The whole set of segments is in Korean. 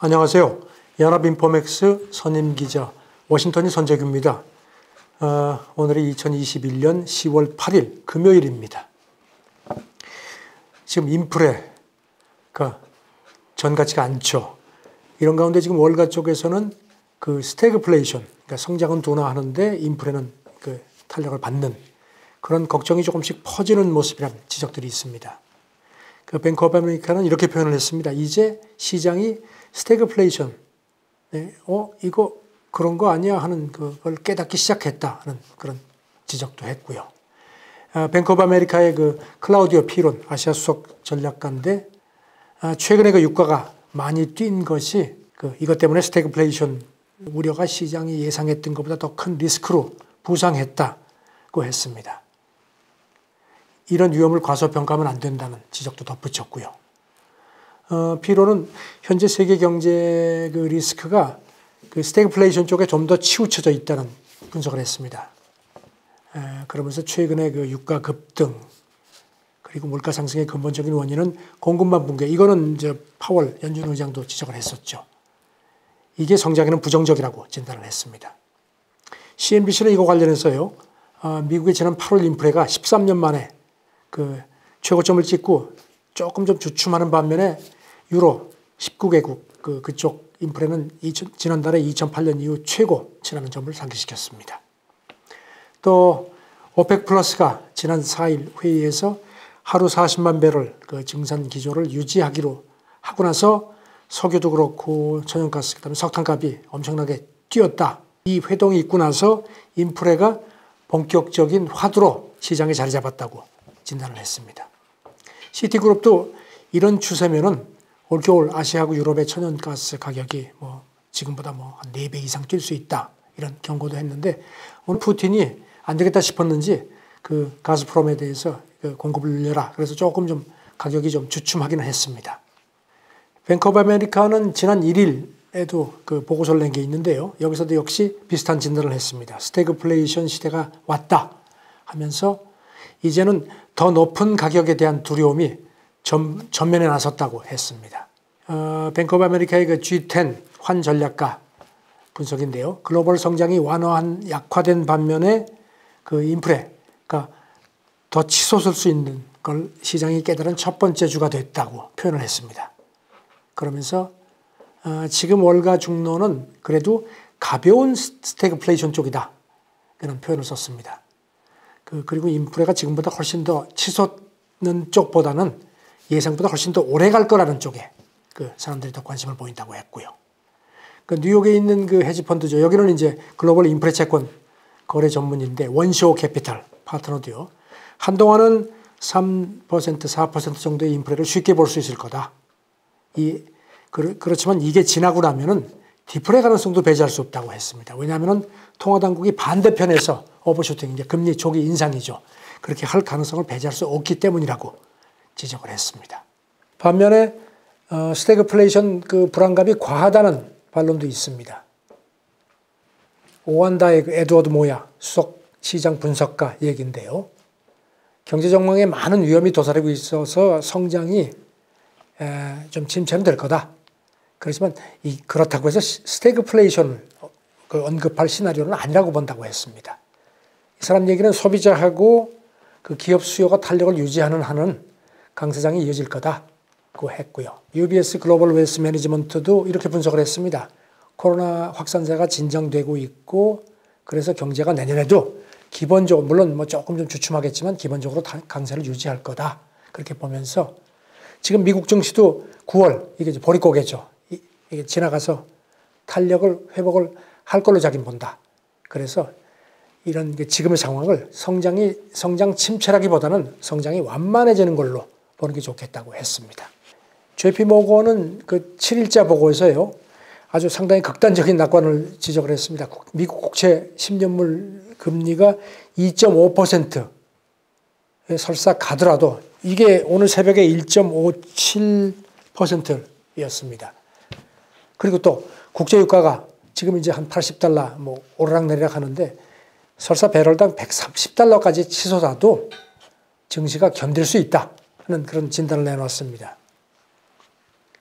안녕하세요. 연합인포맥스 선임기자 워싱턴이 선재규입니다. 오늘이 2021년 10월 8일 금요일입니다. 지금 인플레가 전같지가 않죠. 이런 가운데 지금 월가 쪽에서는 그 스태그플레이션, 그러니까 성장은 둔화하는데 인플레는 그 탄력을 받는 그런 걱정이 조금씩 퍼지는 모습이라는 지적들이 있습니다. 그 뱅크 오브 아메리카는 이렇게 표현을 했습니다. 이제 시장이 스태그플레이션, 이거 그런 거 아니야 하는 그걸 깨닫기 시작했다 하는 그런 지적도 했고요. 뱅크 오브 아메리카의 그 클라우디오 피론 아시아 수석 전략가인데 최근에 그 유가가 많이 뛴 것이 이것 때문에 스태그플레이션 우려가 시장이 예상했던 것보다 더 큰 리스크로 부상했다고 했습니다. 이런 위험을 과소평가하면 안 된다는 지적도 덧붙였고요. 피로는 현재 세계 경제 그 리스크가 그 스태그플레이션 쪽에 좀 더 치우쳐져 있다는 분석을 했습니다. 그러면서 최근에 그 유가 급등 그리고 물가 상승의 근본적인 원인은 공급망 붕괴. 이거는 이제 파월 연준 의장도 지적을 했었죠. 이게 성장에는 부정적이라고 진단을 했습니다. CNBC는 이거 관련해서요. 미국의 지난 8월 인플레가 13년 만에 그 최고점을 찍고 조금 좀 주춤하는 반면에 유로 19개국 그쪽 인플레는 지난달에 2008년 이후 최고치라는 점을 상기시켰습니다. 또 오펙 플러스가 지난 4일 회의에서 하루 40만 배럴 그 증산 기조를 유지하기로 하고 나서 석유도 그렇고 천연가스 그다음에 석탄값이 엄청나게 뛰었다. 이 회동이 있고 나서 인플레가 본격적인 화두로 시장에 자리 잡았다고 진단을 했습니다. 시티그룹도 이런 추세면은 올겨울 아시아하고 유럽의 천연가스 가격이 지금보다 한 4배 이상 뛸 수 있다. 이런 경고도 했는데 오늘 푸틴이 안 되겠다 싶었는지 그 가스프롬에 대해서 공급을 늘려라. 그래서 조금 좀 가격이 좀 주춤하기는 했습니다. 뱅크 오브 아메리카는 지난 1일에도 그 보고서를 낸 게 있는데요. 여기서도 역시 비슷한 진단을 했습니다. 스태그플레이션 시대가 왔다 하면서 이제는 더 높은 가격에 대한 두려움이 전면에 나섰다고 했습니다. 뱅크 오브 아메리카의 그 G10 환 전략가 분석인데요. 글로벌 성장이 약화된 반면에 그 인플레가 더 치솟을 수 있는 걸 시장이 깨달은 첫 번째 주가 됐다고 표현을 했습니다. 그러면서 지금 월가 중론은 그래도 가벼운 스태그플레이션 쪽이다. 이런 표현을 썼습니다. 그리고 인플레가 지금보다 훨씬 더 치솟는 쪽보다는 예상보다 훨씬 더 오래 갈 거라는 쪽에 사람들이 더 관심을 보인다고 했고요. 뉴욕에 있는 그 헤지펀드죠. 여기는 이제 글로벌 인플레 채권 거래 전문인데 원쇼 캐피탈 파트너도요. 한동안은 3%, 4% 정도의 인플레를 쉽게 볼 수 있을 거다. 그렇지만 이게 지나고 나면은 디플레 가능성도 배제할 수 없다고 했습니다. 왜냐하면 통화당국이 반대편에서 오버슈팅, 이제 금리 조기 인상이죠. 그렇게 할 가능성을 배제할 수 없기 때문이라고 지적을 했습니다. 반면에 스태그플레이션 그 불안감이 과하다는 반론도 있습니다. 오한다의 에드워드 모야 수석 시장 분석가 얘기인데요. 경제 전망에 많은 위험이 도사리고 있어서 성장이 좀 침체는 될 거다. 그렇지만 그렇다고 해서 스태그플레이션을 언급할 시나리오는 아니라고 본다고 했습니다. 이 사람 얘기는 소비자하고 그 기업 수요가 탄력을 유지하는 한은 강세장이 이어질 거다고 했고요. UBS 글로벌 웨스 매니지먼트도 이렇게 분석을 했습니다. 코로나 확산세가 진정되고 있고 그래서 경제가 내년에도 기본적으로 물론 조금 좀 주춤하겠지만 기본적으로 강세를 유지할 거다. 그렇게 보면서 지금 미국 증시도 9월 이게 이제 보릿고개죠. 이게 지나가서 탄력을 회복을 할 걸로 자기는 본다. 그래서 이런 지금의 상황을 성장 침체라기보다는 성장이 완만해지는 걸로 보는 게 좋겠다고 했습니다. JP 모건은 그 7일자 보고에서요. 아주 상당히 극단적인 낙관을 지적을 했습니다. 미국 국채 10년물 금리가 2.5%에 설사 가더라도 이게 오늘 새벽에 1.57%였습니다. 그리고 또 국제유가가 지금 이제 한 80달러 오르락내리락 하는데 설사 배럴당 130달러까지 치솟아도 증시가 견딜 수 있다 하는 그런 진단을 내놨습니다.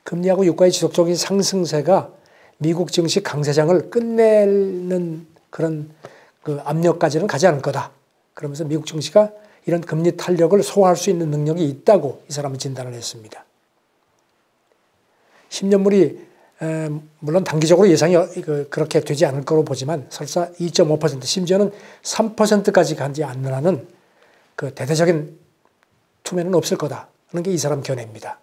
금리하고 유가의 지속적인 상승세가 미국 증시 강세장을 끝내는 그런 그 압력까지는 가지 않을 거다. 그러면서 미국 증시가 이런 금리 탄력을 소화할 수 있는 능력이 있다고 이 사람은 진단을 했습니다. 10년물이 물론 단기적으로 예상이 그렇게 되지 않을 거로 보지만 설사 2.5% 심지어는 3%까지 가지 않는 한은 그 대대적인 투매는 없을 거다 하는 게 이 사람 견해입니다.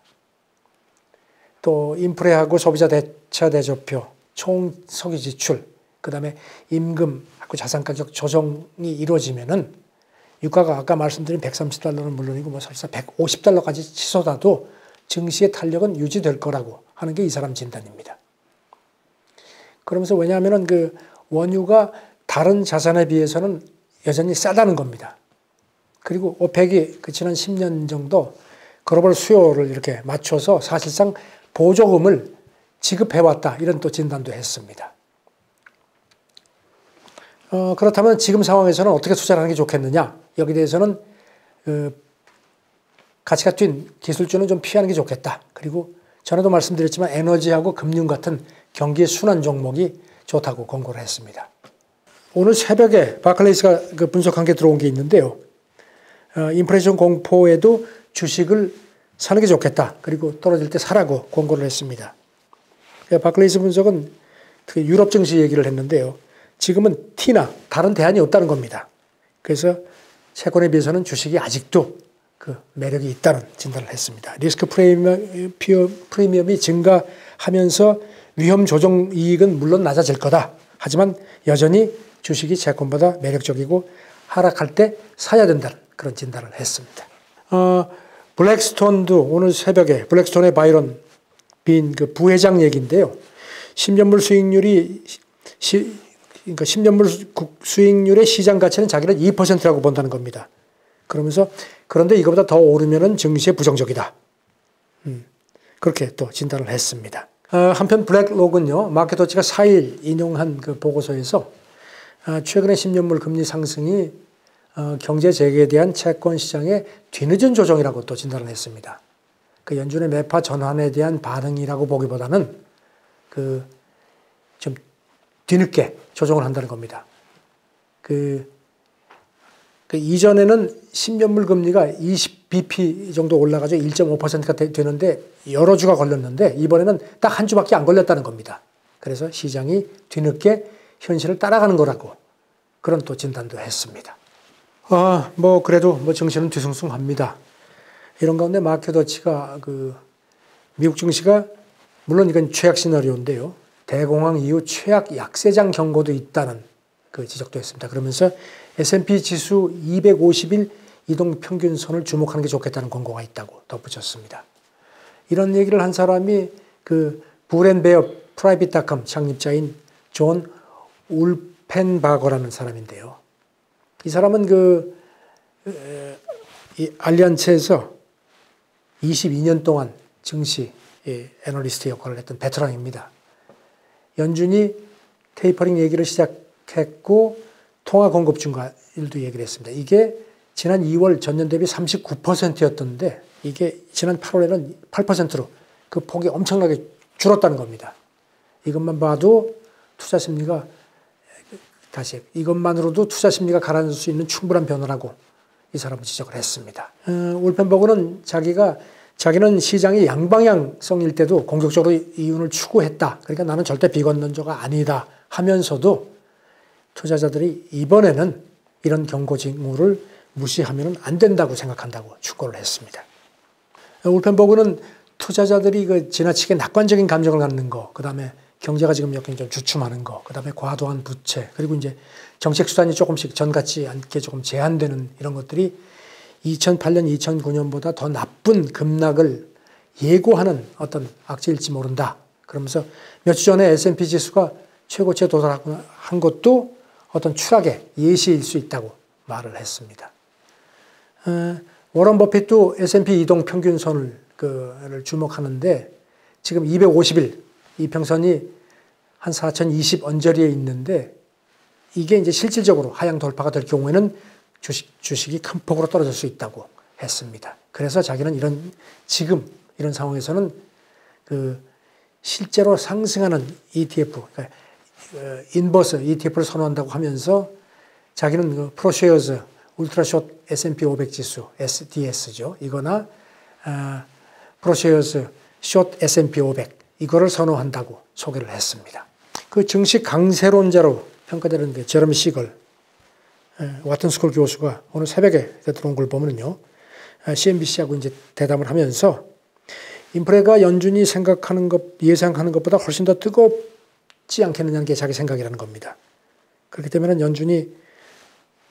또 인플레하고 소비자 대차 대조표, 총 석유 지출, 그 다음에 임금하고 자산가격 조정이 이루어지면은 유가가 아까 말씀드린 130달러는 물론이고 뭐 설사 150달러까지 치솟아도 증시의 탄력은 유지될 거라고 하는 게 이 사람 진단입니다. 그러면서 왜냐하면은 그 원유가 다른 자산에 비해서는 여전히 싸다는 겁니다. 그리고 오펙이 그 지난 10년 정도 글로벌 수요를 이렇게 맞춰서 사실상 보조금을 지급해왔다. 이런 또 진단도 했습니다. 그렇다면 지금 상황에서는 어떻게 투자를 하는 게 좋겠느냐? 여기에 대해서는 가치가 뛴 기술주는 좀 피하는 게 좋겠다. 그리고 전에도 말씀드렸지만 에너지하고 금융 같은 경기의 순환 종목이 좋다고 권고를 했습니다. 오늘 새벽에 바클레이스가 그 분석한 게 들어온 게 있는데요. 인플레이션 공포에도 주식을 사는 게 좋겠다. 그리고 떨어질 때 사라고 권고를 했습니다. 바클레이스 분석은 유럽 증시 얘기를 했는데요. 지금은 T나 다른 대안이 없다는 겁니다. 그래서 채권에 비해서는 주식이 아직도 그 매력이 있다는 진단을 했습니다. 리스크 프리미엄이 증가하면서 위험 조정 이익은 물론 낮아질 거다. 하지만 여전히 주식이 채권보다 매력적이고 하락할 때 사야 된다는 그런 진단을 했습니다. 블랙스톤도 오늘 새벽에 블랙스톤의 바이런 빈 그 부회장 얘기인데요. 10년물 수익률이 그러니까 10년물 수익률의 시장 가치는 자기는 2%라고 본다는 겁니다. 그러면서 그런데 이거보다 더 오르면은 증시에 부정적이다. 그렇게 또 진단을 했습니다. 한편 블랙록은요, 마켓워치가 4일 인용한 그 보고서에서 최근의 10년물 금리 상승이 경제 재개에 대한 채권 시장의 뒤늦은 조정이라고 또 진단을 했습니다. 그 연준의 매파 전환에 대한 반응이라고 보기보다는 그 좀 뒤늦게 조정을 한다는 겁니다. 그 이전에는 10년물 금리가 20bp 정도 올라가죠. 1.5%가 되는데 여러 주가 걸렸는데 이번에는 딱 한 주밖에 안 걸렸다는 겁니다. 그래서 시장이 뒤늦게 현실을 따라가는 거라고 그런 또 진단도 했습니다. 뭐 그래도 뭐 증시는 뒤숭숭합니다. 이런 가운데 마켓워치가 그 미국 증시가 물론 이건 최악 시나리오인데요. 대공황 이후 최악 약세장 경고도 있다는 그 지적도 했습니다. 그러면서 S&P 지수 250일 이동 평균선을 주목하는 게 좋겠다는 권고가 있다고 덧붙였습니다. 이런 얘기를 한 사람이 그 불앤베어 프라이빗닷컴 창립자인 존 울펜바거라는 사람인데요. 이 사람은 이 알리안츠에서 22년 동안 증시 애널리스트 역할을 했던 베테랑입니다. 연준이 테이퍼링 얘기를 시작했고 통화 공급 증가율도 얘기를 했습니다. 이게 지난 2월 전년 대비 39%였던데 이게 지난 8월에는 8%로 그 폭이 엄청나게 줄었다는 겁니다. 이것만 봐도 투자 심리가 이것만으로도 투자 심리가 가라앉을 수 있는 충분한 변화라고 이 사람은 지적을 했습니다. 울펜버그는 자기는 시장이 양방향성일 때도 공격적으로 이윤을 추구했다. 그러니까 나는 절대 비건론자가 아니다 하면서도 투자자들이 이번에는 이런 경고 징후를 무시하면 안 된다고 생각한다고 충고를 했습니다. 울펜버그는 투자자들이 그 지나치게 낙관적인 감정을 갖는 거, 그 다음에 경제가 지금 여기 좀 주춤하는 거, 그 다음에 과도한 부채, 그리고 이제 정책 수단이 조금씩 전 같지 않게 조금 제한되는 이런 것들이 2008년, 2009년보다 더 나쁜 급락을 예고하는 어떤 악재일지 모른다. 그러면서 몇 주 전에 S&P 지수가 최고치에 도달한 것도 어떤 추락의 예시일 수 있다고 말을 했습니다. 워런 버핏도 S&P 이동 평균선을 주목하는데 지금 250일 이평선이 한 4020 언저리에 있는데 이게 이제 실질적으로 하향 돌파가 될 경우에는 주식이 큰 폭으로 떨어질 수 있다고 했습니다. 그래서 자기는 지금 이런 상황에서는 실제로 상승하는 ETF, 그러니까 인버스 ETF를 선호한다고 하면서 자기는 프로쉐어즈 울트라숏 S&P 500 지수 SDS죠. 이거나 프로쉐어즈 숏 S&P 500 이거를 선호한다고 소개를 했습니다. 그 증시 강세론자로 평가되는 게 제러미 시걸 와튼 스쿨 교수가 오늘 새벽에 들어온 걸 보면요, CNBC하고 이제 대담을 하면서 인플레가 연준이 생각하는 것, 예상하는 것보다 훨씬 더 뜨겁지 않겠느냐는 게 자기 생각이라는 겁니다. 그렇기 때문에 연준이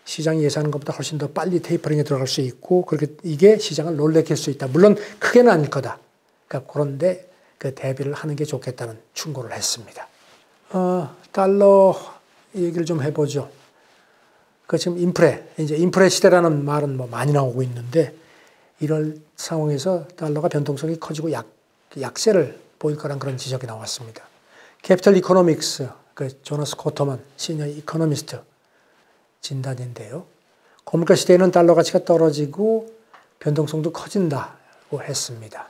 시장이 예상하는 것보다 훨씬 더 빨리 테이퍼링에 들어갈 수 있고, 그렇게 이게 시장을 놀래킬 수 있다. 물론 크게는 아닐 거다. 그러니까 그런데 그 대비를 하는 게 좋겠다는 충고를 했습니다. 달러 얘기를 좀 해보죠. 그 지금 이제 인프레 시대라는 말은 뭐 많이 나오고 있는데, 이럴 상황에서 달러가 변동성이 커지고 약세를 보일 거란 그런 지적이 나왔습니다. 캐피털 이코노믹스, 그 조나스 코터만 시니어 이코노미스트 진단인데요. 고물가 시대에는 달러 가치가 떨어지고 변동성도 커진다고 했습니다.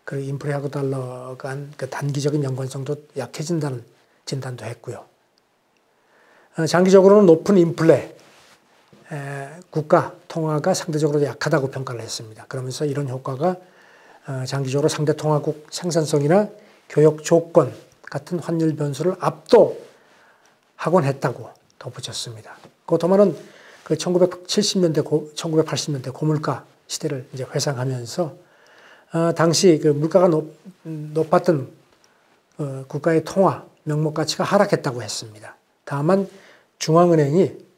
그리고 인프레하고 달러가 그 단기적인 연관성도 약해진다는 진단도 했고요. 장기적으로는 높은 인플레, 국가 통화가 상대적으로 약하다고 평가를 했습니다. 그러면서 이런 효과가 장기적으로 상대 통화국 생산성이나 교역 조건 같은 환율 변수를 압도하곤 했다고 덧붙였습니다. 고토마는 그 1970년대, 1980년대 고물가 시대를 이제 회상하면서 당시 그 물가가 높았던 국가의 통화 명목 가치가 하락했다고 했습니다. 다만 중앙은행이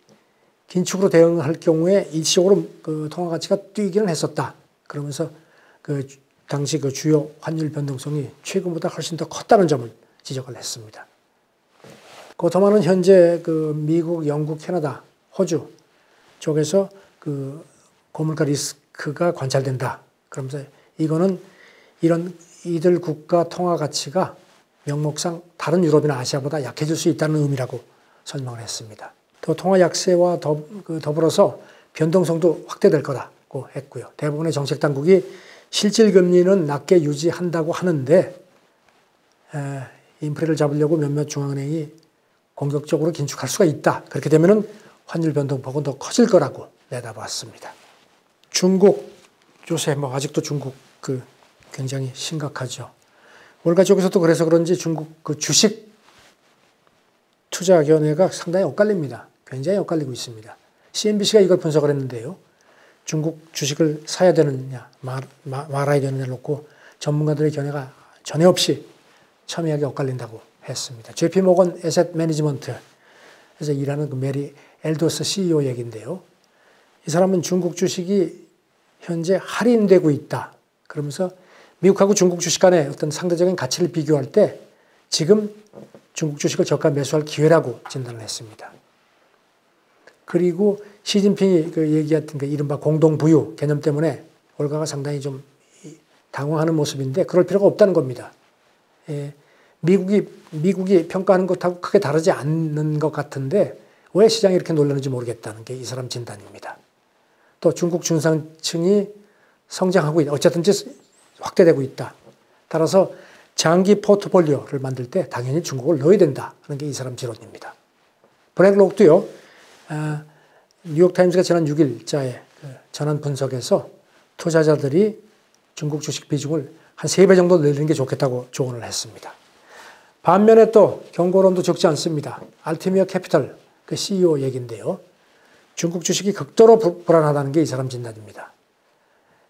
긴축으로 대응할 경우에 일시적으로 그 통화 가치가 뛰기는 했었다. 그러면서 그 당시 그 주요 환율 변동성이 최근보다 훨씬 더 컸다는 점을 지적을 했습니다. 고토마는 현재 그 미국, 영국, 캐나다, 호주 쪽에서 그 고물가 리스크가 관찰된다. 그러면서 이거는 이들 국가 통화 가치가 명목상 다른 유럽이나 아시아보다 약해질 수 있다는 의미라고 설명을 했습니다. 또 통화 약세와 더불어서 변동성도 확대될 거라고 했고요. 대부분의 정책 당국이 실질 금리는 낮게 유지한다고 하는데 인플레를 잡으려고 몇몇 중앙은행이 공격적으로 긴축할 수가 있다. 그렇게 되면은 환율 변동폭은 더 커질 거라고 내다봤습니다. 중국 요새 뭐 아직도 중국 굉장히 심각하죠. 월가 쪽에서도 그래서 그런지 중국 그 주식 투자위원회가 상당히 엇갈립니다. 굉장히 엇갈리고 있습니다. CNBC가 이걸 분석을 했는데요. 중국 주식을 사야 되느냐 말아야 되느냐를 놓고 전문가들의 견해가 전혀 없이 첨예하게 엇갈린다고 했습니다. JP 모건 에셋 매니지먼트에서 일하는 그 메리 엘도스 CEO 얘기인데요. 이 사람은 중국 주식이 현재 할인되고 있다. 그러면서 미국하고 중국 주식 간의 어떤 상대적인 가치를 비교할 때 지금 중국 주식을 저가 매수할 기회라고 진단을 했습니다. 그리고 시진핑이 그 얘기했던 그 이른바 공동부유 개념 때문에 월가가 상당히 좀 당황하는 모습인데 그럴 필요가 없다는 겁니다. 미국이 평가하는 것하고 크게 다르지 않는 것 같은데 왜 시장이 이렇게 놀라는지 모르겠다는 게 이 사람 진단입니다. 또 중국 중산층이 성장하고 있다. 어쨌든지 확대되고 있다. 따라서 장기 포트폴리오를 만들 때 당연히 중국을 넣어야 된다 하는 게 이 사람 지론입니다. 블랙록도요. 뉴욕타임즈가 지난 6일자에 전환 분석에서 투자자들이 중국 주식 비중을 한 3배 정도 늘리는 게 좋겠다고 조언을 했습니다. 반면에 또 경고론도 적지 않습니다. 알티미어 캐피털 그 CEO 얘기인데요. 중국 주식이 극도로 불안하다는 게 이 사람 진단입니다.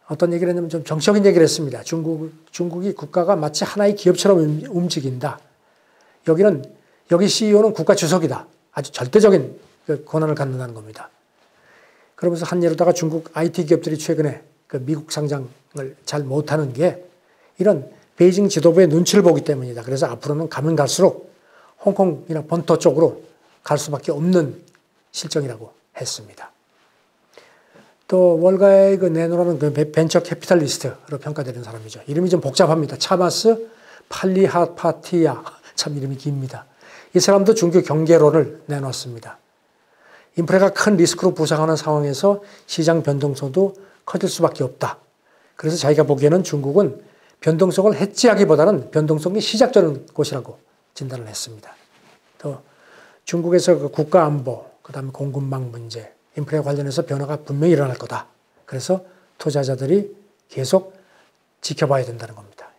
어떤 얘기를 했냐면 좀 정치적인 얘기를 했습니다. 중국이 국가가 마치 하나의 기업처럼 움직인다. 여기 CEO는 국가 주석이다. 아주 절대적인 그 권한을 갖는다는 겁니다. 그러면서 한 예로다가 중국 IT 기업들이 최근에 그 미국 상장을 잘 못하는 게 이런 베이징 지도부의 눈치를 보기 때문이다. 그래서 앞으로는 가면 갈수록 홍콩이나 본토 쪽으로 갈 수밖에 없는 실정이라고 했습니다. 또 월가의 그 내노라는 그 벤처 캐피탈리스트로 평가되는 사람이죠. 이름이 좀 복잡합니다. 차마스 팔리하파티아. 참 이름이 깁니다. 이 사람도 중국 경계론을 내놓았습니다. 인플레가 큰 리스크로 부상하는 상황에서 시장 변동성도 커질 수밖에 없다. 그래서 자기가 보기에는 중국은 변동성을 해지하기보다는 변동성이 시작되는 곳이라고 진단을 했습니다. 또 중국에서 그 국가 안보, 그다음에 공급망 문제, 인프레 관련해서 변화가 분명히 일어날 거다. 그래서 투자자들이 계속 지켜봐야 된다는 겁니다.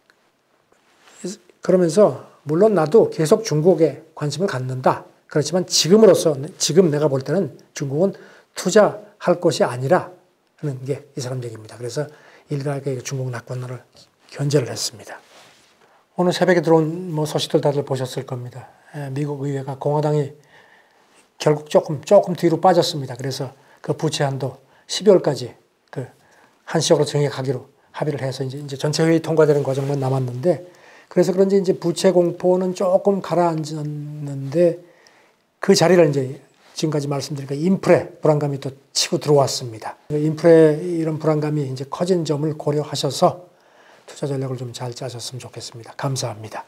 그러면서 물론 나도 계속 중국에 관심을 갖는다. 그렇지만 지금 내가 볼 때는 중국은 투자할 것이 아니라 하는 게 이 사람 얘기입니다. 그래서 일각의 중국 낙관론을 견제를 했습니다. 오늘 새벽에 들어온 소식들 다들 보셨을 겁니다. 미국 의회가 공화당이 결국 조금 뒤로 빠졌습니다. 그래서 그 부채 한도 12월까지 그 한시적으로 정해가기로 합의를 해서 이제 전체 회의 통과되는 과정만 남았는데, 그래서 그런지 이제 부채 공포는 조금 가라앉았는데 그 자리를 이제 지금까지 말씀드린 그 인프레 불안감이 또 치고 들어왔습니다. 인프레 이런 불안감이 이제 커진 점을 고려하셔서 투자 전략을 좀 잘 짜셨으면 좋겠습니다. 감사합니다.